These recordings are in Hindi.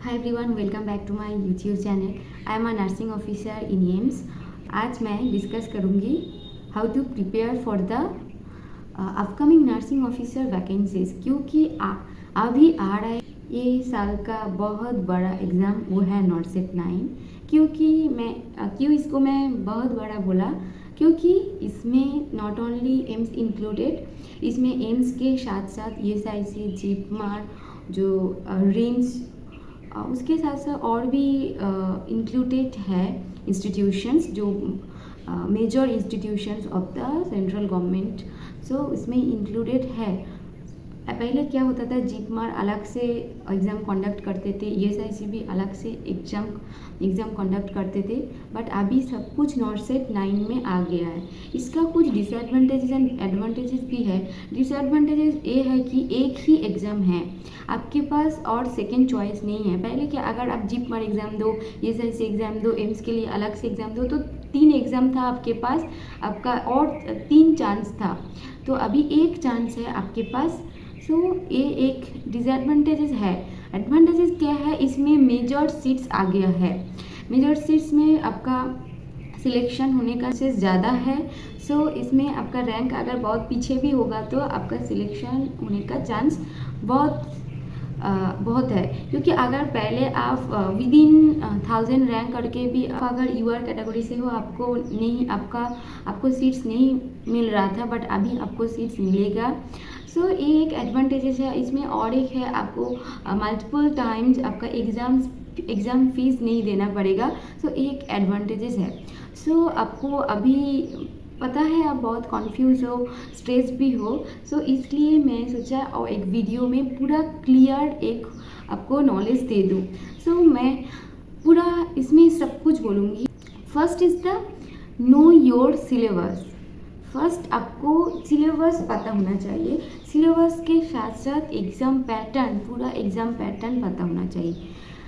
Hi everyone, welcome back to my YouTube channel. I am a nursing officer in AIIMS. आज मैं डिस्कस करूँगी how to prepare for the upcoming nursing officer vacancies, क्योंकि अभी आ रहा है ये साल का बहुत बड़ा एग्ज़ाम, वो है नॉर्सेट 9। क्यों इसको मैं बहुत बड़ा बोला, क्योंकि इसमें नॉट ओनली एम्स इंक्लूडेड, इसमें एम्स के साथ साथ ESIC, जिपमर, जो रिम्स, उसके साथ साथ और भी इंक्लूडेड है इंस्टीट्यूशंस, जो major institutions of the central government, so इसमें इंक्लूडेड है। पहले क्या होता था, जिपमर अलग से एग्ज़ाम कंडक्ट करते थे, ESIC भी अलग से एग्ज़ाम कंडक्ट करते थे, बट अभी सब कुछ नॉर्सेट 9 में आ गया है। इसका कुछ डिसएडवांटेजेस एंड एडवांटेजेस भी है। डिसएडवांटेजेस ये है कि एक ही एग्ज़ाम है आपके पास और सेकेंड चॉइस नहीं है। पहले क्या, अगर आप जिपमर एग्ज़ाम दो, ESIC एग्ज़ाम दो, एम्स के लिए अलग से एग्ज़ाम दो, तो 3 एग्ज़ाम था आपके पास, आपका और 3 चांस था, तो अभी एक चांस है आपके पास। सो ये एक डिसएडवांटेजेस है। एडवांटेजेस क्या है, इसमें मेजर सीट्स आ गया है। मेजर सीट्स में आपका सिलेक्शन होने का चांसेस ज़्यादा है। सो इसमें आपका रैंक अगर बहुत पीछे भी होगा तो आपका सिलेक्शन होने का चांस बहुत है, क्योंकि अगर पहले आप विद इन 1000 रैंक करके भी अगर यूआर कैटेगरी से हो, आपको सीट्स नहीं मिल रहा था, बट अभी आपको सीट्स मिलेगा। सो ये एक एडवांटेजेस है। इसमें और एक है, आपको मल्टीपल टाइम्स आपका एग्ज़ाम फीस नहीं देना पड़ेगा। सो एक एडवांटेजेस है। सो आपको अभी पता है, आप बहुत कॉन्फ्यूज़ हो, स्ट्रेस भी हो, सो इसलिए मैं सोचा और एक वीडियो में पूरा क्लियर एक आपको नॉलेज दे दूँ। सो मैं पूरा इसमें सब कुछ बोलूँगी। First is the know your syllabus. First आपको सिलेबस पता होना चाहिए। सिलेबस के साथ साथ एग्ज़ाम पैटर्न, पूरा एग्ज़ाम पैटर्न पता होना चाहिए।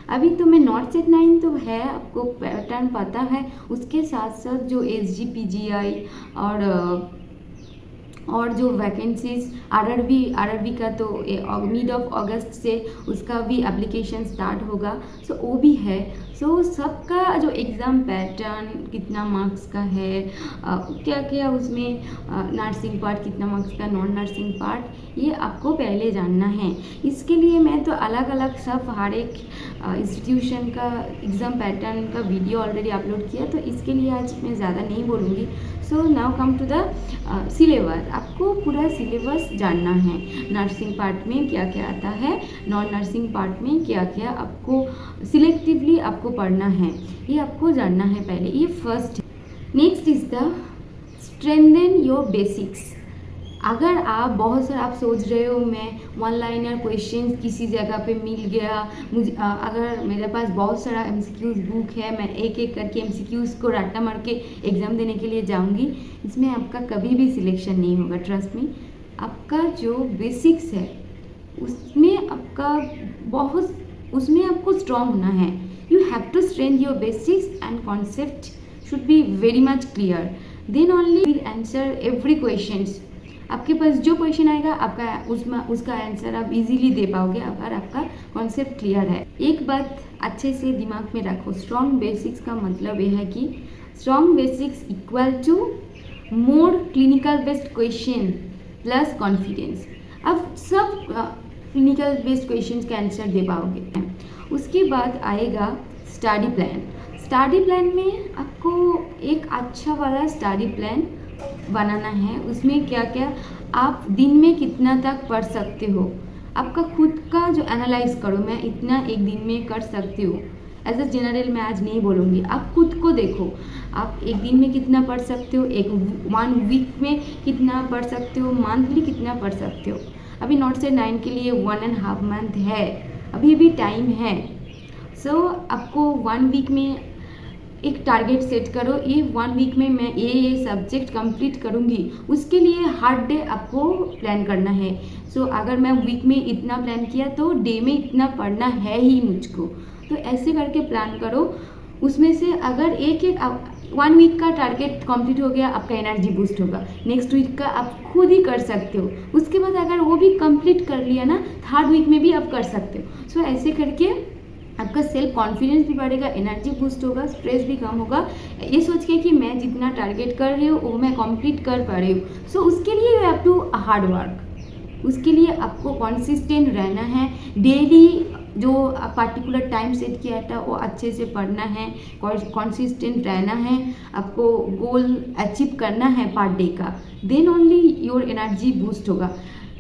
अभी तो मैं नॉर्सेट 9 तो है, आपको पैटर्न पता है, उसके साथ साथ जो SGPGI और जो वैकेंसीज RRB का तो मिड ऑफ अगस्त से उसका भी एप्लीकेशन स्टार्ट होगा, सो वो भी है। सो सबका जो एग्ज़ाम पैटर्न, कितना मार्क्स का है, क्या क्या उसमें नर्सिंग पार्ट कितना मार्क्स का, नॉन नर्सिंग पार्ट, ये आपको पहले जानना है। इसके लिए मैं तो अलग अलग सब हर एक इंस्टीट्यूशन का एग्ज़ाम पैटर्न का वीडियो ऑलरेडी अपलोड किया, तो इसके लिए आज मैं ज़्यादा नहीं बोलूँगी। So now come to the syllabus. आपको पूरा सिलेबस जानना है। नर्सिंग पार्ट में क्या क्या आता है, नॉन नर्सिंग पार्ट में क्या क्या आपको सिलेक्टिवली आपको पढ़ना है, ये आपको जानना है पहले, ये first. Next is the strengthen your basics. अगर आप बहुत सारा आप सोच रहे हो मैं वन लाइनर क्वेश्चन किसी जगह पे मिल गया, मुझे अगर मेरे पास बहुत सारा MCQs बुक है, मैं एक एक करके MCQs को रट्टा मार के एग्ज़ाम देने के लिए जाऊंगी, इसमें आपका कभी भी सिलेक्शन नहीं होगा। ट्रस्ट मी, आपका जो बेसिक्स है उसमें आपको स्ट्रॉन्ग होना है। You have to strength your basics and concept should be very much clear, then only will answer every questions. आपके पास जो क्वेश्चन आएगा उसका आंसर आप इजीली दे पाओगे अगर आपका कॉन्सेप्ट क्लियर है। एक बात अच्छे से दिमाग में रखो, स्ट्रॉन्ग बेसिक्स का मतलब ये है कि strong basics equal to more clinical based question plus confidence. अब सब क्लिनिकल बेस्ड क्वेश्चन के आंसर दे पाओगे। उसके बाद आएगा स्टडी प्लान। स्टडी प्लान में आपको एक अच्छा वाला स्टडी प्लान बनाना है। उसमें क्या क्या आप दिन में कितना तक पढ़ सकते हो, आपका खुद का जो एनालाइज करो, मैं इतना एक दिन में कर सकती हूँ। एज अ जनरल मैं आज नहीं बोलूँगी, आप खुद को देखो, आप एक दिन में कितना पढ़ सकते हो, 1 वीक में कितना पढ़ सकते हो, मंथली कितना पढ़ सकते हो। अभी नॉर्सेट 9 के लिए 1.5 मंथ है, अभी भी टाइम है। सो आपको 1 वीक में एक टारगेट सेट करो, ये 1 वीक में मैं ये सब्जेक्ट कंप्लीट करूँगी, उसके लिए हर डे आपको प्लान करना है। सो अगर मैं वीक में इतना प्लान किया तो डे में इतना पढ़ना है ही मुझको, तो ऐसे करके प्लान करो। उसमें से अगर एक 1 वीक का टारगेट कंप्लीट हो गया, आपका एनर्जी बूस्ट होगा। नेक्स्ट वीक का आप खुद ही कर सकते हो। उसके बाद अगर वो भी कंप्लीट कर लिया ना, 3rd वीक में भी आप कर सकते हो। सो ऐसे करके आपका सेल्फ कॉन्फिडेंस भी बढ़ेगा, एनर्जी बूस्ट होगा, स्ट्रेस भी कम होगा, ये सोच के कि मैं जितना टारगेट कर रही हूँ वो मैं कंप्लीट कर पा रही हूँ। सो उसके लिए you have to hard work, उसके लिए आपको कंसिस्टेंट रहना है, डेली जो पार्टिकुलर टाइम सेट किया था वो अच्छे से पढ़ना है, कंसिस्टेंट रहना है, आपको गोल अचीव करना है पर डे का, then only your energy boost होगा।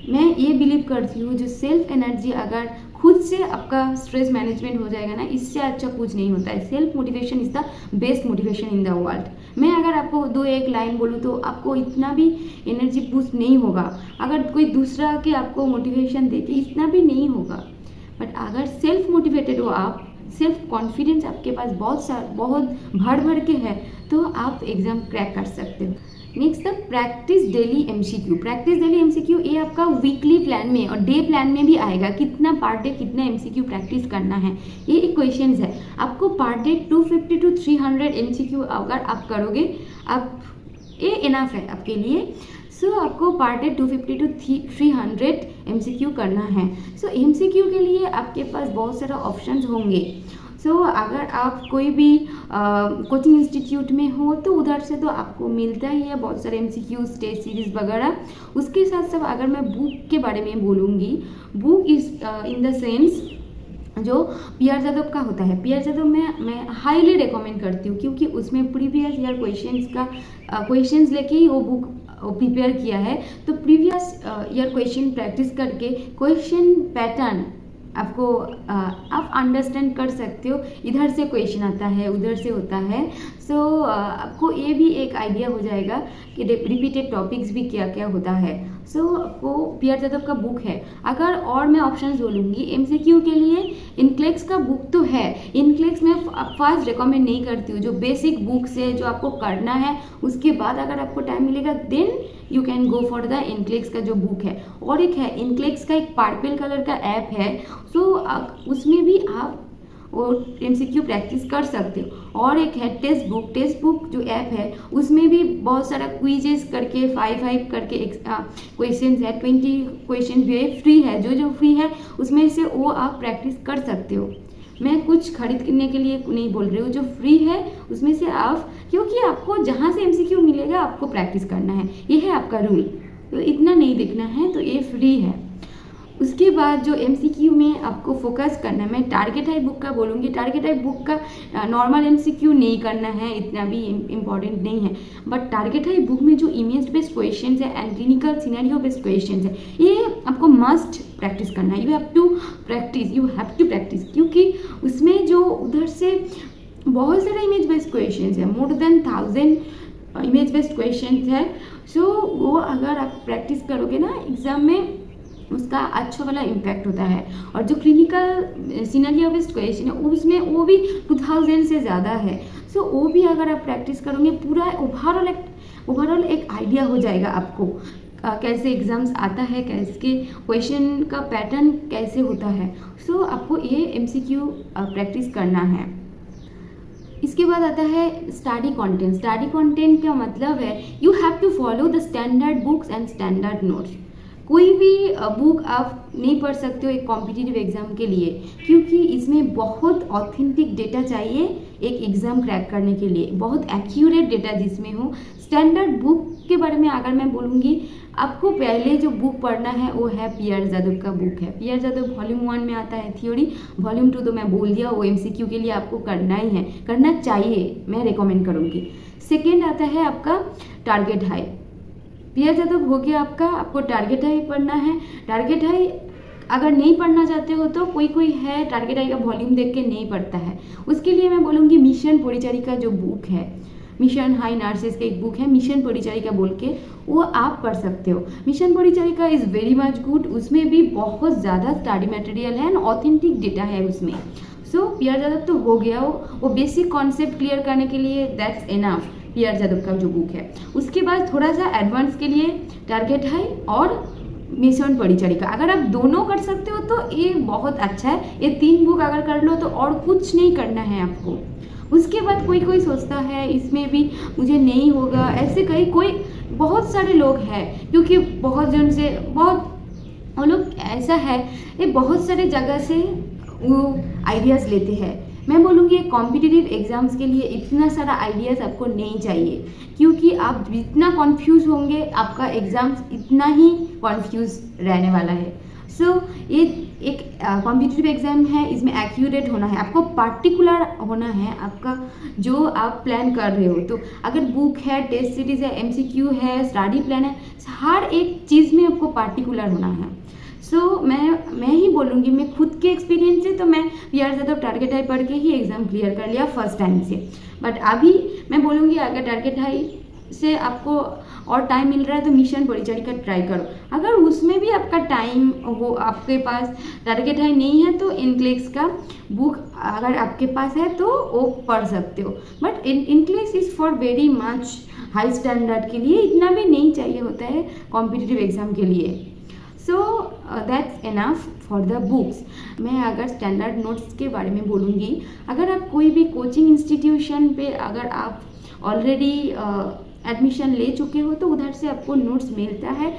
मैं ये बिलीव करती हूँ जो सेल्फ एनर्जी अगर खुद से आपका स्ट्रेस मैनेजमेंट हो जाएगा ना, इससे अच्छा कुछ नहीं होता है। Self motivation is the best motivation in the world. मैं अगर आपको दो एक लाइन बोलूँ तो आपको इतना भी एनर्जी बूस्ट नहीं होगा, अगर कोई दूसरा के आपको मोटिवेशन देते इतना भी नहीं होगा, बट अगर सेल्फ मोटिवेटेड हो आप, सेल्फ कॉन्फिडेंस आपके पास बहुत भर के है, तो आप एग्ज़ाम क्रैक कर सकते हो। Next the practice daily MCQ. Practice daily MCQ ये आपका वीकली प्लान में और डे प्लान में भी आएगा, कितना पर डे कितना एमसीक्यू प्रैक्टिस करना है, ये इक्वेशंस है। आपको पर डे 250 to 300 एमसीक्यू अगर आप करोगे, आप ये इनफ है आपके लिए। सो आपको पर डे 250 to 300 एमसीक्यू करना है। सो एमसीक्यू के लिए आपके पास बहुत सारा ऑप्शंस होंगे। सो अगर आप कोई भी कोचिंग इंस्टीट्यूट में हो तो उधर से तो आपको मिलता ही है बहुत सारे एमसीक्यू, टेस्ट सीरीज वगैरह। उसके साथ साथ अगर मैं बुक के बारे में बोलूँगी, book is in the sense जो पी.आर. जादव का होता है। पी.आर. जादव में मैं हाईली रिकमेंड करती हूँ, क्योंकि उसमें प्रीवियस ईयर क्वेश्चंस लेके ही वो बुक प्रिपेयर किया है। तो प्रीवियस ईयर क्वेश्चन प्रैक्टिस करके क्वेश्चन पैटर्न आपको आप अंडरस्टैंड कर सकते हो, इधर से क्वेश्चन आता है, उधर से होता है। सो आपको ये भी एक आइडिया हो जाएगा कि रिपीटेड टॉपिक्स भी क्या क्या होता है। सो वो पी.आर. जादव का बुक है। अगर और मैं ऑप्शंस बोलूँगी एमसीक्यू के लिए, इनक्लेक्स का बुक तो है। इनक्लेक्स मैं फर्स्ट रिकमेंड नहीं करती हूँ, जो बेसिक बुक्स है जो आपको करना है, उसके बाद अगर आपको टाइम मिलेगा then you can go for the NCLEX का जो बुक है। और एक है इनक्लेक्स का एक पर्पल कलर का ऐप है, सो उसमें भी आप वो एमसीक्यू प्रैक्टिस कर सकते हो। और एक है टेस्ट बुक जो ऐप है, उसमें भी बहुत सारा क्विजेस करके 5 करके क्वेश्चंस है, 20 क्वेश्चन भी है, फ्री है। जो फ्री है उसमें से वो आप प्रैक्टिस कर सकते हो। मैं कुछ खरीदने के लिए नहीं बोल रही हूँ, जो फ्री है उसमें से आप, क्योंकि आपको जहाँ से एमसीक्यू मिलेगा आपको प्रैक्टिस करना है, ये है आपका रूल। तो इतना नहीं देखना है, तो ये फ्री है। उसके बाद जो एमसीक्यू में आपको फोकस करना है, मैं टारगेट हाई बुक का बोलूँगी। टारगेट हाई बुक का नॉर्मल एमसीक्यू नहीं करना है, इतना भी इम्पॉर्टेंट नहीं है। बट टारगेट हाई बुक में जो इमेज बेस्ड क्वेश्चंस है and clinical scenario based questions है, ये आपको मस्ट प्रैक्टिस करना है। यू हैव टू प्रैक्टिस, क्योंकि उसमें जो उधर से बहुत सारे इमेज बेस्ड क्वेश्चंस है, more than 1000 image based questions है। सो वो अगर आप प्रैक्टिस करोगे ना एग्जाम में, उसका अच्छा वाला इम्पैक्ट होता है। और जो क्लिनिकल सिनेरियो बेस्ड क्वेश्चन है उसमें वो भी 2000 से ज़्यादा है। सो वो भी अगर आप प्रैक्टिस करोगे, पूरा ओवरऑल एक आइडिया हो जाएगा आपको कैसे एग्जाम्स आता है, कैसे क्वेश्चन का पैटर्न कैसे होता है। सो आपको ये एमसीक्यू प्रैक्टिस करना है। इसके बाद आता है स्टडी कंटेंट। स्टडी कंटेंट का मतलब है you have to follow the standard books and standard notes. कोई भी बुक आप नहीं पढ़ सकते हो एक कॉम्पिटिटिव एग्ज़ाम के लिए, क्योंकि इसमें बहुत ऑथेंटिक डेटा चाहिए एक एग्ज़ाम क्रैक करने के लिए, बहुत एक्यूरेट डेटा जिसमें हो। स्टैंडर्ड बुक के बारे में अगर मैं बोलूँगी, आपको पहले जो बुक पढ़ना है वो है पी.आर. जादव का बुक है। पी.आर. जादव वॉल्यूम 1 में आता है थ्योरी, वॉल्यूम 2 तो मैं बोल दिया, वो एमसीक्यू के लिए आपको करना ही है, करना चाहिए, मैं रिकमेंड करूँगी। सेकेंड आता है आपका टारगेट हाई। पी.आर. जादव हो गया आपका, आपको टारगेट हाई पढ़ना है। टारगेट हाई अगर नहीं पढ़ना चाहते हो तो कोई है टारगेट हाई का वॉल्यूम देख के नहीं पढ़ता है, उसके लिए मैं बोलूँगी मिशन पौड़ीचारी का जो बुक है, मिशन हाई नर्सेस का एक बुक है मिशन पौड़ीचारी का बोल के, वो आप पढ़ सकते हो। मिशन पौड़ीचारी का इज़ वेरी मच गुड, उसमें भी बहुत ज़्यादा स्टडी मटेरियल है एंड ऑथेंटिक डेटा है उसमें। सो पी.आर. जादव तो हो गया, वो बेसिक कॉन्सेप्ट क्लियर करने के लिए दैट्स इनफ। पी.आर. जादव का जो बुक है, उसके बाद थोड़ा सा एडवांस के लिए टारगेट हाई और मिशन पौड़ीचारी का, अगर आप दोनों कर सकते हो तो ये बहुत अच्छा है। ये 3 बुक अगर कर लो तो और कुछ नहीं करना है आपको। उसके बाद कोई सोचता है इसमें भी मुझे नहीं होगा, ऐसे कोई बहुत सारे लोग हैं, क्योंकि बहुत जन से बहुत वो लोग ऐसा है, ये बहुत सारे जगह से वो आइडियाज़ लेते हैं। मैं बोलूँगी कॉम्पिटिटिव एग्ज़ाम्स के लिए इतना सारा आइडियाज़ आपको नहीं चाहिए, क्योंकि आप जितना कन्फ्यूज़ होंगे आपका एग्ज़ाम्स इतना ही कन्फ्यूज़ रहने वाला है। ये एक कॉम्पिटिटिव एग्ज़ाम है, इसमें एक्यूरेट होना है, आपको पार्टिकुलर होना है आपका जो आप प्लान कर रहे हो। तो अगर बुक है, टेस्ट सीरीज़ है, MCQ है, स्टडी प्लान है, हर एक चीज़ में आपको पार्टिकुलर होना है। मैं ही बोलूँगी, मैं खुद के एक्सपीरियंस से तो मैं PR जादव टारगेट हाई पढ़ के ही एग्ज़ाम क्लियर कर लिया फर्स्ट टाइम से। बट अभी मैं बोलूँगी अगर टारगेट हाई से आपको और टाइम मिल रहा है तो मिशन परिचारिका ट्राई करो। अगर उसमें भी आपका टाइम हो, आपके पास टारगेट हाई नहीं है तो इनक्लेक्स का बुक अगर आपके पास है तो वो पढ़ सकते हो। But NCLEX is for very much high standard के लिए, इतना भी नहीं चाहिए होता है कॉम्पिटिटिव एग्ज़ाम के लिए। That's enough for the books. मैं अगर स्टैंडर्ड नोट्स के बारे में बोलूँगी, अगर आप कोई भी कोचिंग इंस्टीट्यूशन पे अगर आप ऑलरेडी एडमिशन ले चुके हो तो उधर से आपको नोट्स मिलता है।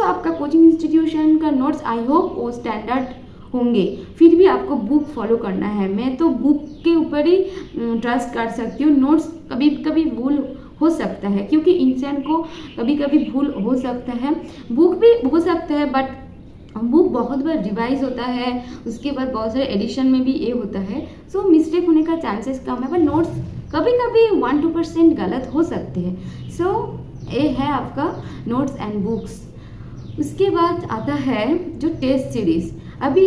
आपका कोचिंग इंस्टीट्यूशन का नोट्स आई होप वो स्टैंडर्ड होंगे, फिर भी आपको बुक फॉलो करना है। मैं तो बुक के ऊपर ही ट्रस्ट कर सकती हूँ। नोट्स कभी कभी भूल हो सकता है, क्योंकि इंसान को कभी कभी भूल हो सकता है, बुक भी हो सकता है, बट बुक बहुत बार रिवाइज होता है, उसके बाद बहुत सारे एडिशन में भी ये होता है, मिस्टेक होने का चांसेस कम है। पर नोट्स कभी कभी 1-2% गलत हो सकते हैं। ये है आपका नोट्स एंड बुक्स। उसके बाद आता है जो टेस्ट सीरीज़। अभी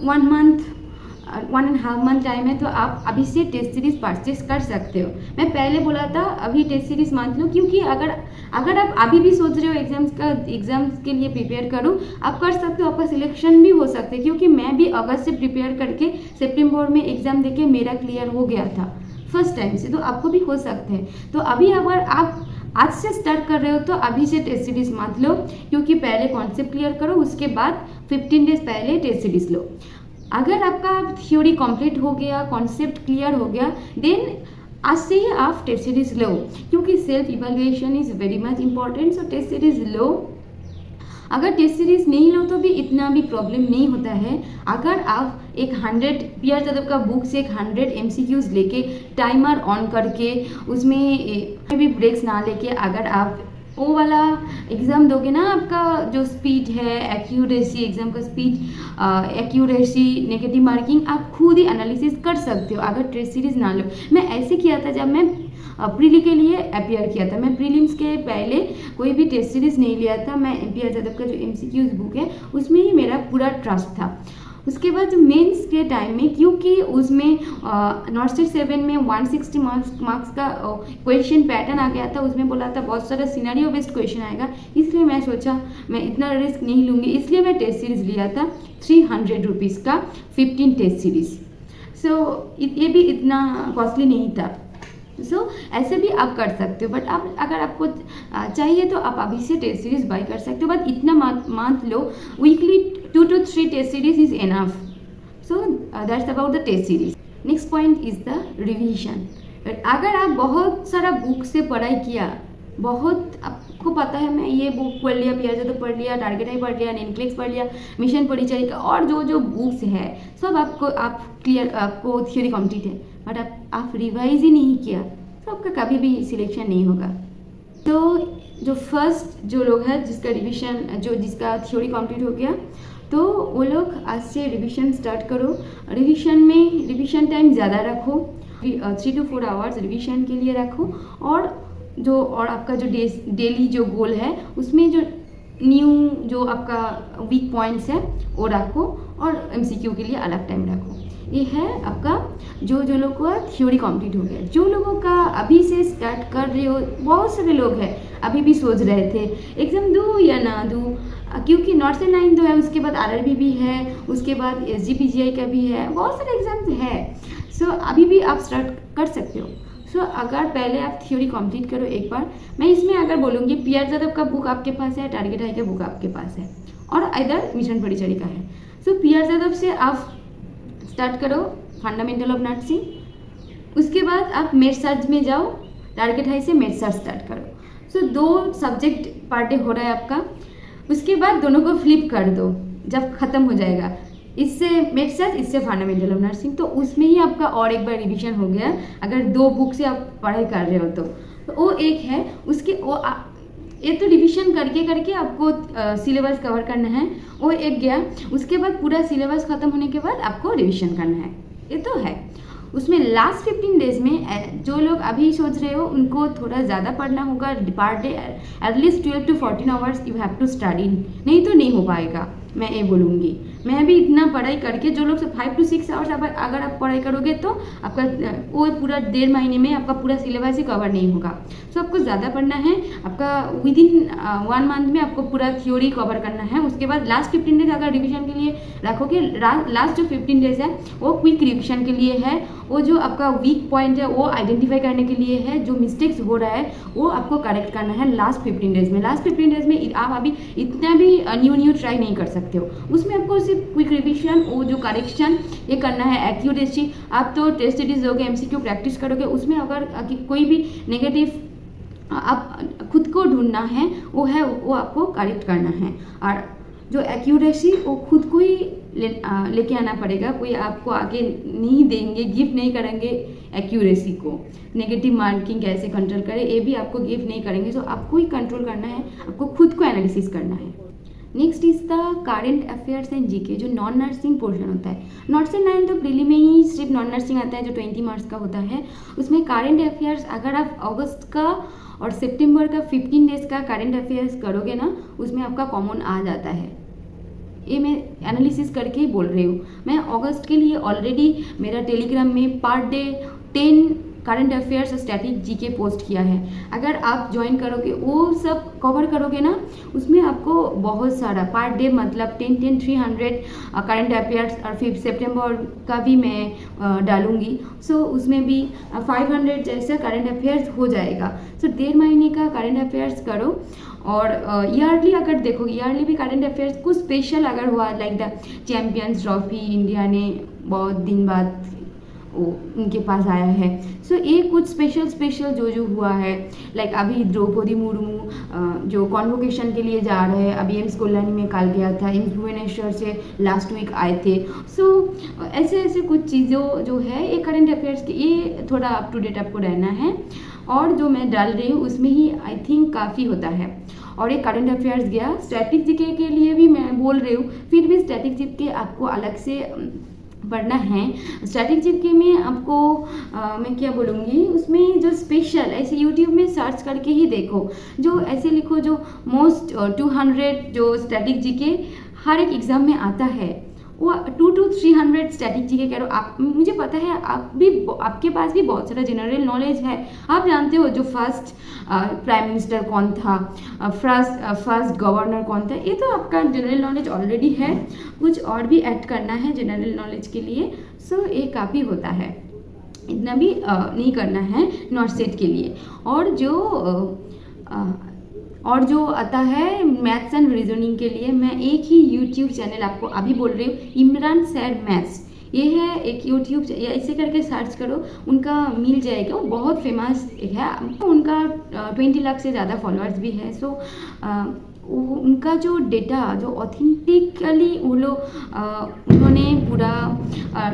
1.5 मंथ टाइम है, तो आप अभी से टेस्ट सीरीज़ परचेस कर सकते हो। मैं पहले बोला था अभी टेस्ट सीरीज़ मान लो, क्योंकि अगर आप अभी भी सोच रहे हो एग्ज़ाम्स के लिए प्रिपेयर करूँ, आप कर सकते हो, आपका सिलेक्शन भी हो सकता है। क्योंकि मैं भी अगस्त से प्रिपेयर करके सितंबर में एग्ज़ाम देके मेरा क्लियर हो गया था फर्स्ट टाइम से, तो आपको भी हो सकते हैं। तो अभी अगर आप आज से स्टार्ट कर रहे हो तो अभी से टेस्ट सीरीज़ मत लो, क्योंकि पहले कॉन्सेप्ट क्लियर करो, उसके बाद 15 डेज पहले टेस्ट सीरीज़ लो। अगर आपका थ्योरी कंप्लीट हो गया, कॉन्सेप्ट क्लियर हो गया, देन आज से ही आप टेस्ट सीरीज़ लो, क्योंकि self evaluation is very much important. Test series लो। अगर टेस्ट सीरीज़ नहीं लो तो भी इतना भी प्रॉब्लम नहीं होता है। अगर आप एक 100 PR जादव का बुक से 100 MCQs लेके टाइमर ऑन करके उसमें भी ब्रेक्स ना लेके अगर आप वो वाला एग्ज़ाम दोगे ना, आपका जो स्पीड है, एक्यूरेसी, एग्ज़ाम का स्पीड, एक्यूरेसी, नेगेटिव मार्किंग आप खुद ही एनालिसिस कर सकते हो अगर टेस्ट सीरीज़ ना लो। मैं ऐसे किया था जब मैं प्रीली के लिए अपियर किया था। मैं प्रीलिम्स के पहले कोई भी टेस्ट सीरीज़ नहीं लिया था। मैं PR जादव का जो MCQs बुक है उसमें ही मेरा पूरा ट्रस्ट था। उसके बाद मेंस के टाइम में, क्योंकि उसमें नॉर्थ 7 में 160 मार्क्स का क्वेश्चन पैटर्न आ गया था, उसमें बोला था बहुत सारा सिनेरियो बेस्ड क्वेश्चन आएगा, इसलिए मैं सोचा मैं इतना रिस्क नहीं लूँगी, इसलिए मैं टेस्ट सीरीज़ लिया था 300 रुपीज़ का 15 टेस्ट सीरीज़। ये भी इतना कॉस्टली नहीं था। ऐसे भी आप कर सकते हो, बट आप अगर आपको चाहिए तो आप अभी से टेस्ट सीरीज़ बाय कर सकते हो। बट इतना मत लो, weekly 2 to 3 test series is enough. That's about the test series. Next point is the revision. अगर आप बहुत सारा बुक से पढ़ाई किया, बहुत आपको पता है मैं ये बुक पढ़ लिया, PR जादव पढ़ लिया, टारगेट हाई पढ़ लिया, इनक्लेक्स पढ़ लिया, मिशन परिचारिका और जो बुक्स है सब आपको थ्योरी कंप्लीट है, बट आप रिवाइज ही नहीं किया तो आपका कभी भी सिलेक्शन नहीं होगा। तो जो फर्स्ट जो लोग हैं जिसका थ्योरी कंप्लीट हो गया, तो वो लोग आज से रिविजन स्टार्ट करो। रिविजन टाइम ज़्यादा रखो, 3 to 4 आवर्स रिविजन के लिए रखो। और आपका जो डेली जो गोल है उसमें जो न्यू जो आपका वीक पॉइंट्स है वो रखो, और MCQ के लिए अलग टाइम रखो। ये है आपका जो लोगों का थ्योरी कंप्लीट हो गया। जो लोगों का अभी से स्टार्ट कर रहे हो, बहुत सारे लोग हैं अभी भी सोच रहे थे एग्ज़ाम दूँ या ना दूँ, क्योंकि नॉर्थ 9 तो है, उसके बाद RRB भी है, उसके बाद SGPGI का भी है, बहुत सारे एग्ज़ाम्स है। अभी भी आप स्टार्ट कर सकते हो। अगर पहले आप थ्योरी कंप्लीट करो एक बार। मैं इसमें अगर बोलूँगी PR जादव का बुक आपके पास है, टारगेट हाई का बुक आपके पास है, और इधर मिशन परिचारिका है। PR जादव से आप स्टार्ट करो फंडामेंटल ऑफ नर्सिंग, उसके बाद आप मेड सर्च में जाओ, टारगेट हाई से मेड सर्च स्टार्ट करो। 2 सब्जेक्ट पर डे हो रहा है आपका, उसके बाद दोनों को फ्लिप कर दो जब ख़त्म हो जाएगा। इससे मेक सेंस, इससे फंडामेंटल ऑफ नर्सिंग, तो उसमें ही आपका और एक बार रिवीजन हो गया अगर 2 बुक से आप पढ़ाई कर रहे हो तो वो एक है। उसके वो ये तो रिवीजन करके करके आपको सिलेबस कवर करना है, वो एक गया। उसके बाद पूरा सिलेबस खत्म होने के बाद आपको रिवीजन करना है, ये तो है। उसमें लास्ट 15 डेज में जो लोग अभी सोच रहे हो उनको थोड़ा ज़्यादा पढ़ना होगा, per day at least 12 to 14 hours you have to study, नहीं तो नहीं हो पाएगा, मैं ये बोलूँगी। मैं भी इतना पढ़ाई करके, जो लोग 5 to 6 आवर्स अगर आप पढ़ाई करोगे तो आपका वो पूरा 1.5 महीने में आपका पूरा सिलेबस ही कवर नहीं होगा। सो आपको ज़्यादा पढ़ना है, आपका विदिन 1 मंथ में आपको पूरा थ्योरी कवर करना है। उसके बाद लास्ट 15 डेज अगर रिविजन के लिए रखोगे, लास्ट जो 15 डेज है वो क्विक रिविजन के लिए है, वो जो आपका वीक पॉइंट है वो आइडेंटिफाई करने के लिए है, जो मिस्टेक्स हो रहा है वो आपको करेक्ट करना है लास्ट 15 डेज में। लास्ट 15 डेज में आप अभी इतना भी न्यू ट्राई नहीं कर सकते हो, उसमें आपको सिर्फ क्विक रिविजन, वो जो करेक्शन ये करना है। एक्यूरेसी आप तो टेस्ट सीरीज दोगे, एमसीक्यू प्रैक्टिस करोगे, उसमें अगर कोई भी नेगेटिव आप खुद को ढूंढना है वो आपको करेक्ट करना है। और जो एक्यूरेसी वो खुद को ही लेके आना पड़ेगा, कोई आपको आगे नहीं देंगे, गिफ्ट नहीं करेंगे एक्यूरेसी को। नेगेटिव मार्किंग कैसे कंट्रोल करें ये भी आपको गिफ्ट नहीं करेंगे, सो आपको ही कंट्रोल करना है, आपको खुद को एनालिसिस करना है। Next is the current affairs and GK, जो नॉन नर्सिंग पोर्शन होता है। नर्सिंग 9 तो प्रीली में ही सिर्फ नॉन नर्सिंग आता है जो 20 मार्क्स का होता है। उसमें करेंट अफेयर्स अगर आप अगस्त का और सितंबर का 15 डेज का करेंट अफेयर्स करोगे ना, उसमें आपका कॉमन आ जाता है। ये मैं एनालिसिस करके ही बोल रही हूँ। मैं अगस्त के लिए ऑलरेडी मेरा टेलीग्राम में per day 10 current affairs static GK post किया है। अगर आप ज्वाइन करोगे, वो सब कवर करोगे ना, उसमें आपको बहुत सारा पर डे मतलब 10 300 करंट अफेयर्स, और फिर सितंबर का भी मैं डालूंगी। सो उसमें भी 500 जैसा करंट अफेयर्स हो जाएगा। सो 1.5 महीने का करंट अफेयर्स करो। और ईयरली अगर देखोगे, ईयरली भी करंट अफेयर्स कुछ स्पेशल अगर हुआ, like the champions trophy India ने बहुत दिन बाद वो उनके पास आया है। सो ये कुछ स्पेशल जो हुआ है, लाइक अभी द्रौपदी मुर्मू जो कॉन्वोकेशन के लिए जा रहे हैं, अभी एम्स कोल्हानी में कल गया था, एम्स भुवनेश्वर से लास्ट वीक आए थे। सो ऐसे कुछ चीज़ों जो है ये करंट अफेयर्स के, ये थोड़ा अप टू डेट आपको रहना है। और जो मैं डाल रही हूँ उसमें ही आई थिंक काफ़ी होता है। और ये करंट अफेयर्स गया। स्टैटिक जीके के लिए भी मैं बोल रही हूँ, फिर भी स्टैटिक जीके आपको अलग से पढ़ना है। स्टैटिक जीके में आपको मैं क्या बोलूँगी, उसमें जो स्पेशल ऐसे यूट्यूब में सर्च करके ही देखो, जो ऐसे लिखो जो मोस्ट 200 जो स्टैटिक जीके हर एक एग्ज़ाम में आता है, वो 2 to 300 स्टैटिक जीके कह रहे हो आप। मुझे पता है आपके पास भी बहुत सारा जनरल नॉलेज है। आप जानते हो जो फर्स्ट प्राइम मिनिस्टर कौन था, फर्स्ट गवर्नर कौन था, ये तो आपका जनरल नॉलेज ऑलरेडी है। कुछ और भी ऐड करना है जनरल नॉलेज के लिए। सो ये काफ़ी होता है, इतना भी नहीं करना है नॉट सेट के लिए। और जो आता है मैथ्स एंड रीजनिंग के लिए, मैं एक ही यूट्यूब चैनल आपको अभी बोल रही हूँ, इमरान सर मैथ्स, ये है एक यूट्यूब, या ऐसे करके सर्च करो, उनका मिल जाएगा। वो बहुत फेमस है, उनका 20 लाख से ज़्यादा फॉलोअर्स भी है। सो उनका जो डेटा जो ऑथेंटिकली वो लोग उन्होंने पूरा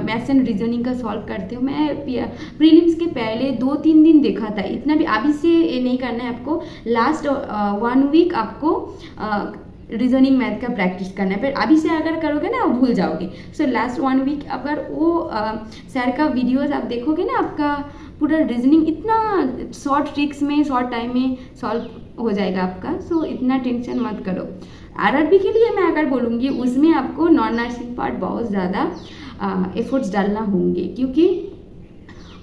मैथ्स एंड रीजनिंग का सॉल्व करते हो। मैं प्रीलिम्स के पहले 2-3 दिन देखा था, इतना भी अभी से ये नहीं करना है आपको। लास्ट 1 वीक आपको रीजनिंग मैथ का प्रैक्टिस करना है, फिर अभी से अगर करोगे ना भूल जाओगे। सो लास्ट 1 वीक अगर वो सर का वीडियोस आप देखोगे ना, आपका पूरा रीजनिंग इतना शॉर्ट ट्रिक्स में शॉर्ट टाइम में सॉल्व हो जाएगा आपका। सो इतना टेंशन मत करो। आरआरबी के लिए मैं अगर बोलूँगी, उसमें आपको नॉन नर्सिंग पार्ट बहुत ज़्यादा एफर्ट्स डालना होंगे, क्योंकि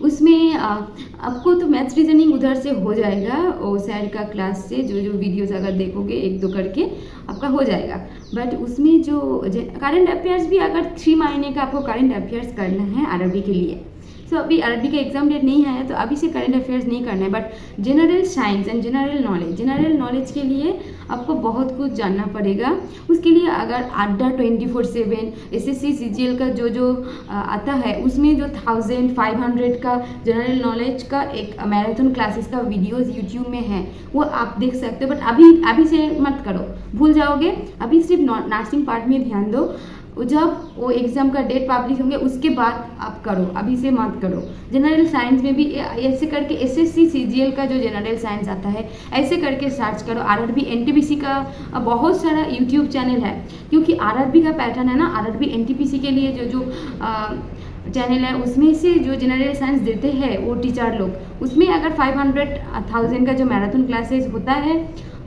उसमें आपको तो मैथ्स रीजनिंग उधर से हो जाएगा, और सर का क्लास से जो वीडियोस अगर देखोगे 1-2 करके आपका हो जाएगा। बट उसमें जो करंट अफेयर्स भी अगर 3 महीने का आपको करंट अफेयर्स करना है आरआरबी के लिए। सो अभी आरआरबी का एग्जाम डेट नहीं आया तो अभी से करंट अफेयर्स नहीं करना है। But general science and general knowledge के लिए आपको बहुत कुछ जानना पड़ेगा। उसके लिए अगर अड्डा 24/7 एसएससी सीजीएल का जो आता है, उसमें जो 1500 का जनरल नॉलेज का एक मैराथन क्लासेस का वीडियोस यूट्यूब में है, वो आप देख सकते हो। बट अभी से मत करो, भूल जाओगे। अभी सिर्फ नर्सिंग पार्ट में ध्यान दो। जब वो एग्ज़ाम का डेट पब्लिश होंगे उसके बाद आप करो, अभी से मत करो। जनरल साइंस में भी ऐसे करके एसएससी सीजीएल का जो जनरल साइंस आता है ऐसे करके सर्च करो। आरआरबी एनटीपीसी का बहुत सारा यूट्यूब चैनल है, क्योंकि आरआरबी का पैटर्न है ना, आरआरबी एनटीपीसी के लिए जो चैनल है उसमें से जो जनरल साइंस देते हैं वो टीचर लोग, उसमें अगर 500,000 का जो मैराथन क्लासेस होता है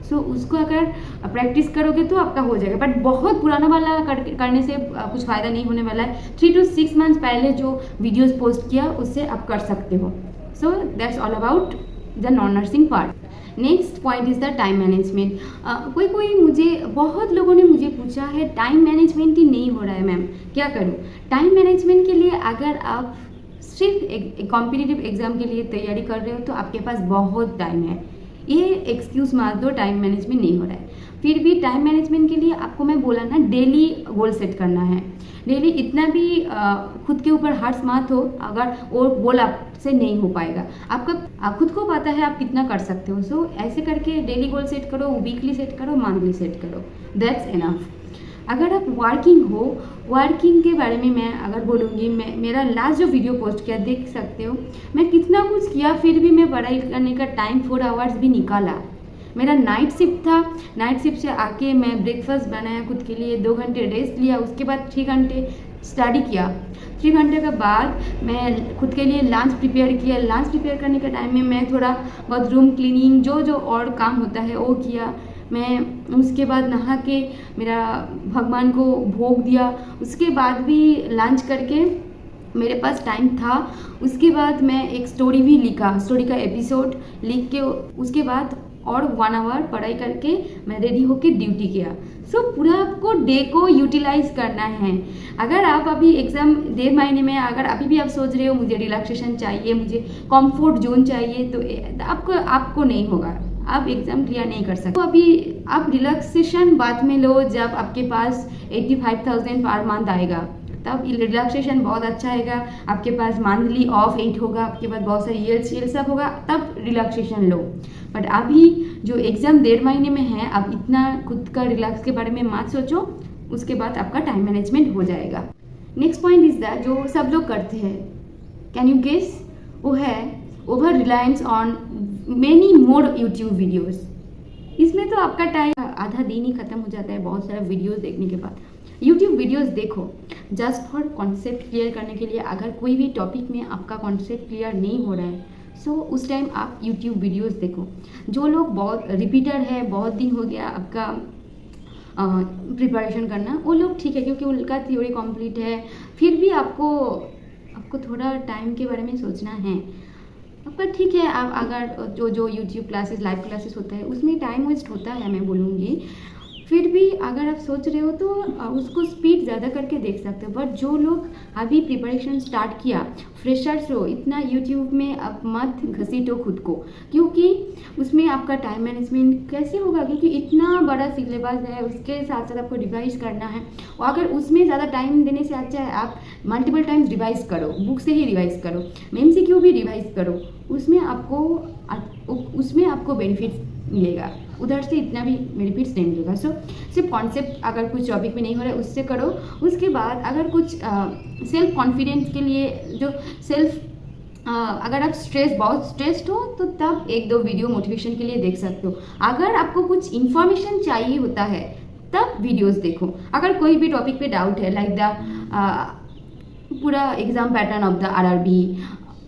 सो उसको अगर प्रैक्टिस करोगे तो आपका हो जाएगा। बट बहुत पुराना वाला करने से कुछ फ़ायदा नहीं होने वाला है। 3 to 6 मंथ्स पहले जो वीडियोस पोस्ट किया उससे आप कर सकते हो। So that's all about the non nursing part. Next point is the time management. बहुत लोगों ने मुझे पूछा है टाइम मैनेजमेंट ही नहीं हो रहा है मैम, क्या करूँ? टाइम मैनेजमेंट के लिए अगर आप सिर्फ एक कॉम्पिटिटिव एग्ज़ाम के लिए तैयारी कर रहे हो तो आपके पास बहुत टाइम है। ये एक्सक्यूज़ मार दो टाइम मैनेजमेंट नहीं हो रहा है। फिर भी टाइम मैनेजमेंट के लिए आपको मैं बोला ना, डेली गोल सेट करना है। डेली इतना भी खुद के ऊपर हार्श मत हो अगर वो गोल आपसे नहीं हो पाएगा। आपका खुद को पता है आप कितना कर सकते हो। सो ऐसे करके डेली गोल सेट करो, वीकली सेट करो, मंथली सेट करो, दैट्स इनफ। अगर आप वर्किंग के बारे में मैं अगर बोलूँगी, मेरा लास्ट जो वीडियो पोस्ट किया देख सकते हो, मैं कितना कुछ किया फिर भी मैं पढ़ाई करने का टाइम 4 आवर्स भी निकाला। मेरा नाइट शिफ्ट था, नाइट शिफ्ट से आके मैं ब्रेकफास्ट बनाया खुद के लिए, 2 घंटे रेस्ट लिया, उसके बाद 3 घंटे स्टडी किया। 3 घंटे के बाद मैं खुद के लिए लंच प्रिपेयर किया। लंच प्रिपेयर करने के टाइम में मैं थोड़ा बहुत रूम क्लीनिंग जो और काम होता है वो किया। मैं उसके बाद नहा के मेरा भगवान को भोग दिया। उसके बाद भी लंच करके मेरे पास टाइम था। उसके बाद मैं एक स्टोरी भी लिखा, स्टोरी का एपिसोड लिख के उसके बाद और 1 आवर पढ़ाई करके मैं रेडी होके ड्यूटी किया। सो पूरा आपको डे को यूटिलाइज करना है। अगर आप अभी एग्ज़ाम 1.5 महीने में अगर अभी भी आप सोच रहे हो मुझे रिलैक्सेशन चाहिए, मुझे कंफर्ट जोन चाहिए, तो आपको नहीं होगा, आप एग्ज़ाम क्लियर नहीं कर सकते। तो अभी आप रिलैक्सेशन बाद में लो जब आपके पास 85,000 पर मंथ आएगा, तब रिलैक्सेशन बहुत अच्छा आएगा। आपके पास मंथली ऑफ 8 होगा, आपके पास बहुत सारी ईएलसी सब होगा, तब रिलैक्सेशन लो। बट अभी जो एग्ज़ाम 1.5 महीने में है, आप इतना खुद का रिलैक्स के बारे में मत सोचो, उसके बाद आपका टाइम मैनेजमेंट हो जाएगा। नेक्स्ट पॉइंट इज दैट जो सब लोग करते हैं, कैन यू गेस? वो है over reliance on many more YouTube videos. इसमें तो आपका टाइम आधा दिन ही ख़त्म हो जाता है बहुत सारा वीडियोज़ देखने के बाद। यूट्यूब वीडियोज़ देखो जस्ट फॉर कॉन्सेप्ट क्लियर करने के लिए। अगर कोई भी टॉपिक में आपका कॉन्सेप्ट क्लियर नहीं हो रहा है सो उस टाइम आप यूट्यूब वीडियोज़ देखो। जो लोग बहुत रिपीटर है, बहुत दिन हो गया आपका प्रिपरेशन करना, वो लोग ठीक है क्योंकि उनका थ्योरी कंप्लीट है। फिर भी आपको थोड़ा टाइम के बारे में सोचना है। आपका ठीक है, आप अगर जो यूट्यूब क्लासेस लाइव क्लासेस होता है उसमें टाइम वेस्ट होता है मैं बोलूँगी। फिर भी अगर आप सोच रहे हो तो उसको स्पीड ज़्यादा करके देख सकते हो। बट जो लोग अभी प्रिपरेशन स्टार्ट किया, फ्रेशर्स हो, इतना यूट्यूब में आप मत घसीटो खुद को, क्योंकि उसमें आपका टाइम मैनेजमेंट कैसे होगा? क्योंकि इतना बड़ा सिलेबस है, उसके साथ साथ आपको रिवाइज करना है। और अगर उसमें ज़्यादा टाइम देने से अच्छा है आप मल्टीपल टाइम्स रिवाइज करो, बुक से ही रिवाइज करो, MCQ भी रिवाइज करो, उसमें आपको बेनिफिट्स मिलेगा। उधर से इतना भी बेनिफिट्स नहीं मिलेगा। सो सिर्फ कॉन्सेप्ट अगर कुछ टॉपिक में नहीं हो रहा है उससे करो। उसके बाद अगर कुछ सेल्फ कॉन्फिडेंस के लिए जो अगर आप बहुत स्ट्रेस्ड हो तो तब 1-2 वीडियो मोटिवेशन के लिए देख सकते हो। अगर आपको कुछ इन्फॉर्मेशन चाहिए होता है तब वीडियोस देखो। अगर कोई भी टॉपिक पे डाउट है, लाइक द पूरा exam pattern of the RRB,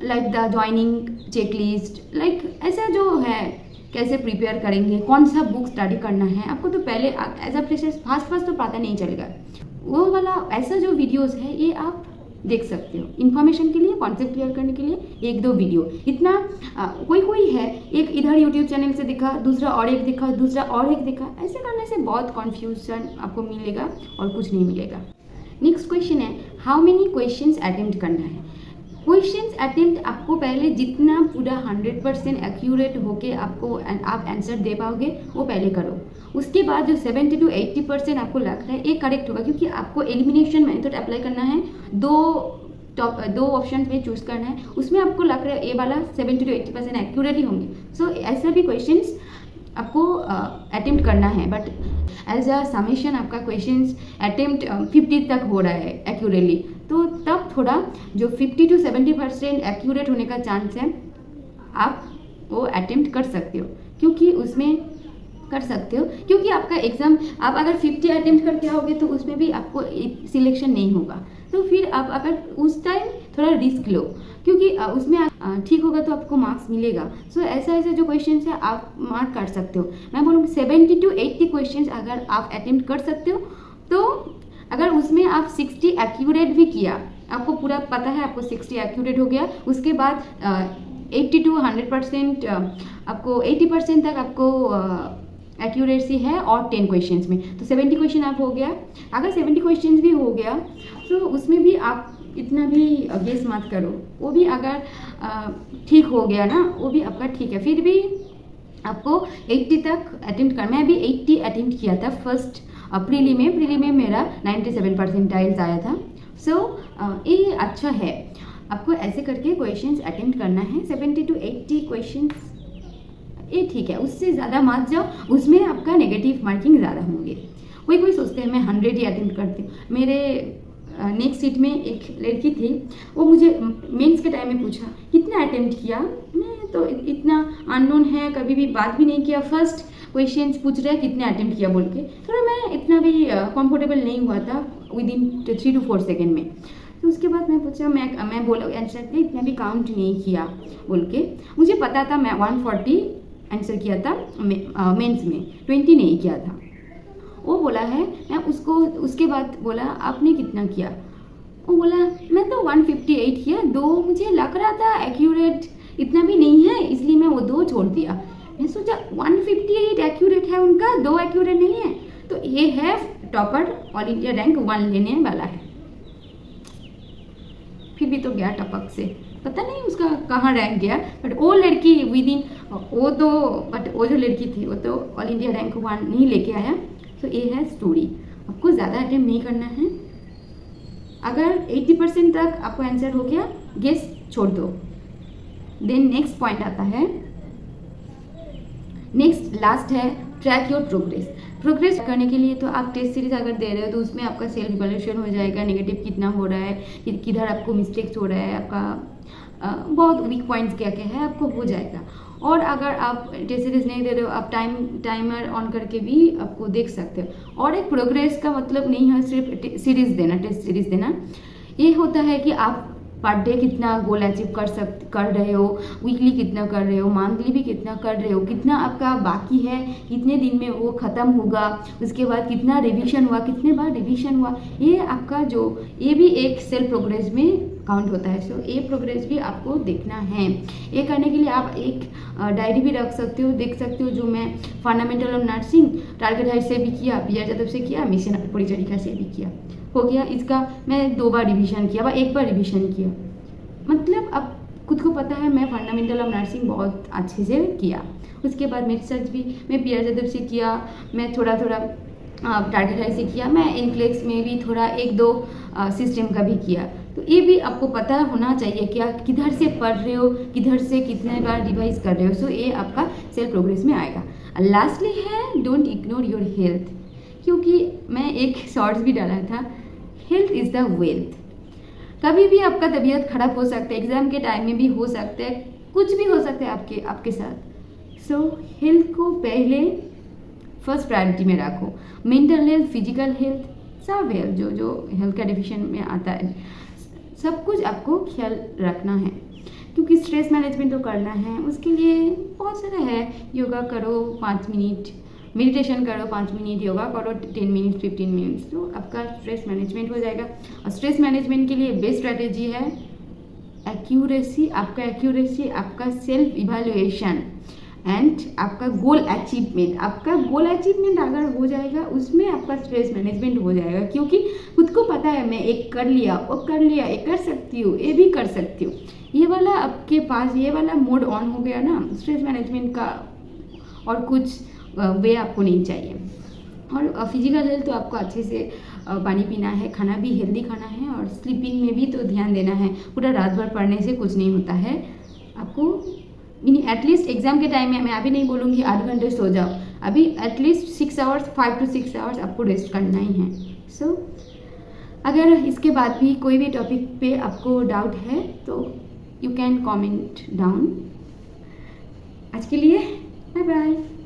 like the joining checklist, like ऐसा जो है कैसे प्रिपेयर करेंगे, कौन सा बुक स्टडी करना है, आपको तो पहले एज अ फ्रेशर फास्ट तो पता नहीं चलेगा। वो वाला ऐसा जो वीडियोस है ये आप देख सकते हो इन्फॉर्मेशन के लिए, कॉन्सेप्ट क्लियर करने के लिए 1-2 वीडियो। इतना कोई है एक इधर यूट्यूब चैनल से देखा, दूसरा और एक देखा, दूसरा और एक देखा, ऐसे करने से बहुत कन्फ्यूजन आपको मिलेगा और कुछ नहीं मिलेगा। नेक्स्ट क्वेश्चन है हाउ मेनी क्वेश्चंस अटेम्प्ट करना है। क्वेश्चंस अटेम्प्ट आपको पहले जितना पूरा 100% एक्यूरेट होके आप आंसर दे पाओगे वो पहले करो। उसके बाद जो 70 to 80% आपको लग रहा है ये करेक्ट होगा, क्योंकि आपको एलिमिनेशन मेथड अप्लाई करना है। दो ऑप्शन पे चूज करना है, उसमें आपको लग रहा है ये वाला 70 to 80% एक्यूरेट ही होंगे। सो ऐसा भी क्वेश्चंस आपको अटेम्प्ट करना है, बट एज अ समेशन आपका क्वेश्चंस अटेम्प्ट 50 तक हो रहा है एक्यूरेटली, तो तब थोड़ा जो 50 to 70% एक्यूरेट होने का चांस है, आप वो अटेम्प्ट कर सकते हो, क्योंकि उसमें कर सकते हो, क्योंकि आपका एग्ज़ाम आप अगर 50 अटेम्प्ट करके आओगे तो उसमें भी आपको सिलेक्शन नहीं होगा, तो फिर आप अगर उस टाइम थोड़ा रिस्क लो, क्योंकि उसमें ठीक होगा तो आपको मार्क्स मिलेगा। सो ऐसा जो क्वेश्चन है आप मार्क कर सकते हो। मैं बोलूँगी 70 to 80 क्वेश्चन अगर आप अटेम्प्ट कर सकते हो, तो अगर उसमें आप 60 एक्यूरेट भी किया, आपको पूरा पता है आपको 60 एक्यूरेट हो गया, उसके बाद 80 to 100% आपको 80% तक आपको एक्यूरेसी है और 10 क्वेश्चंस में, तो 70 क्वेश्चन आप हो गया। अगर 70 क्वेश्चंस भी हो गया तो उसमें भी आप इतना भी गेस मत करो, वो भी अगर ठीक हो गया ना, वो भी आपका ठीक है, फिर भी आपको 80 तक अटेम्प्ट करना। मैं भी 80 अटेम्प्ट किया था फर्स्ट प्रीली में मेरा 97 परसेंटाइल्स आया था। सो ये अच्छा है, आपको ऐसे करके क्वेश्चंस अटेम्प्ट करना है। 70 to 80 क्वेश्चंस ये ठीक है, उससे ज़्यादा मत जाओ, उसमें आपका नेगेटिव मार्किंग ज़्यादा होंगे। कोई सोचते हैं मैं 100 ही अटेम्प्ट करती हूँ। मेरे नेक्स्ट सीट में एक लड़की थी, वो मुझे मेंस के टाइम में पूछा कितना अटेम्प्ट किया। मैं तो इतना अननोन है, कभी भी बात भी नहीं किया, फर्स्ट क्वेश्चन पूछ रहे हैं कितने अटेम्प्ट किया बोल के, थोड़ा मैं इतना भी कंफर्टेबल नहीं हुआ था विदिन 3 to 4 सेकेंड में। तो उसके बाद मैं पूछा, मैं बोला आंसर किया, इतना भी काउंट नहीं किया बोल के। मुझे पता था मैं 140 आंसर किया था मेंस में, 20 नहीं किया था। वो बोला है, मैं उसको उसके बाद बोला आपने कितना किया, वो बोला मैं तो 158 किया, 2 मुझे लग रहा था एक्यूरेट इतना भी नहीं है, इसलिए मैं वो 2 छोड़ दिया। मैं सोचा 158 एक्यूरेट है उनका, 2 एक्यूरेट नहीं है, तो ये है टॉपर, ऑल इंडिया रैंक 1 लेने वाला है। फिर भी तो गया टपक से, पता नहीं उसका कहाँ रैंक गया, बट वो लड़की विदिन वो जो लड़की थी वो तो ऑल इंडिया रैंक 1 नहीं लेके आया। तो ये है स्टोरी, आपको ज़्यादा अटेम्प्ट नहीं करना है। अगर 80% तक आपको आंसर हो गया, गेस छोड़ दो। देन नेक्स्ट पॉइंट आता है, नेक्स्ट लास्ट है ट्रैक योर प्रोग्रेस करने के लिए तो आप टेस्ट सीरीज अगर दे रहे हो तो उसमें आपका सेल्फ इवैल्यूएशन हो जाएगा, नेगेटिव कितना हो रहा है, किधर आपको मिस्टेक्स हो रहा है, आपका बहुत वीक पॉइंट्स क्या क्या है आपको हो जाएगा। और अगर आप टेस्ट सीरीज नहीं दे रहे हो, आप टाइमर ऑन करके भी आपको देख सकते हो। और एक प्रोग्रेस का मतलब नहीं है सिर्फ सीरीज देना, टेस्ट सीरीज देना, ये होता है कि आप पर डे कितना गोल अचीव कर रहे हो, वीकली कितना कर रहे हो, मंथली भी कितना कर रहे हो, कितना आपका बाकी है, कितने दिन में वो ख़त्म होगा, उसके बाद कितना रिवीजन हुआ, कितने बार रिवीजन हुआ, ये आपका ये भी एक सेल्फ प्रोग्रेस में काउंट होता है। सो ये प्रोग्रेस भी आपको देखना है। ये करने के लिए आप एक डायरी भी रख सकते हो, देख सकते हो, जो मैं fundamental of nursing target height से भी किया, बी आर यादव से किया, मिशन परिचारिका से भी किया, हो गया। इसका मैं 2 बार रिवीजन किया, 1 बार रिवीजन किया, मतलब अब खुद को पता है मैं फंडामेंटल ऑफ नर्सिंग बहुत अच्छे से किया। उसके बाद मेरी सर्च भी मैं बी आर यादव से किया, मैं थोड़ा टारगेट हाइट से किया, मैं इनफ्लेक्स में भी थोड़ा 1-2 सिस्टम का भी किया। तो ये भी आपको पता होना चाहिए कि आप किधर से पढ़ रहे हो, किधर से कितने बार रिवाइज कर रहे हो। सो ये आपका सेल्फ प्रोग्रेस में आएगा। लास्टली है डोंट इग्नोर योर हेल्थ, क्योंकि मैं एक शॉर्ट्स भी डाला था, हेल्थ इज़ द वेल्थ। कभी भी आपका तबीयत खराब हो सकता है, एग्ज़ाम के टाइम में भी हो सकता है, कुछ भी हो सकता है आपके साथ। सो हेल्थ को पहले फर्स्ट प्रायोरिटी में रखो। मेंटल हेल्थ, फिजिकल हेल्थ, सब हेल्थ जो हेल्थ का डिविजन में आता है, सब कुछ आपको ख्याल रखना है, क्योंकि स्ट्रेस मैनेजमेंट तो करना है। उसके लिए बहुत सारा है, योगा करो 5 मिनट, मेडिटेशन करो 5 मिनट, योगा करो 10 मिनट 15 मिनट्स, तो आपका स्ट्रेस मैनेजमेंट हो जाएगा। और स्ट्रेस मैनेजमेंट के लिए बेस्ट स्ट्रैटेजी है एक्यूरेसी, आपका सेल्फ इवैल्यूएशन एंड आपका गोल अचीवमेंट अगर हो जाएगा, उसमें आपका स्ट्रेस मैनेजमेंट हो जाएगा, क्योंकि खुद को पता है मैं एक कर लिया, ये कर सकती हूँ, ये भी कर सकती हूँ, ये वाला आपके पास ये वाला मोड ऑन हो गया ना स्ट्रेस मैनेजमेंट का, और कुछ वे आपको नहीं चाहिए। और फिजिकल हेल्थ तो आपको अच्छे से पानी पीना है, खाना भी हेल्दी खाना है, और स्लीपिंग में भी तो ध्यान देना है। पूरा रात भर पढ़ने से कुछ नहीं होता है, आपको एटलीस्ट एग्ज़ाम के टाइम में मैं अभी नहीं बोलूँगी 8 घंटे सो जाओ, अभी एटलीस्ट 6 आवर्स, 5 to 6 आवर्स आपको रेस्ट करना ही है। सो अगर इसके बाद भी कोई भी टॉपिक पे आपको डाउट है तो यू कैन कमेंट डाउन। आज के लिए बाय बाय।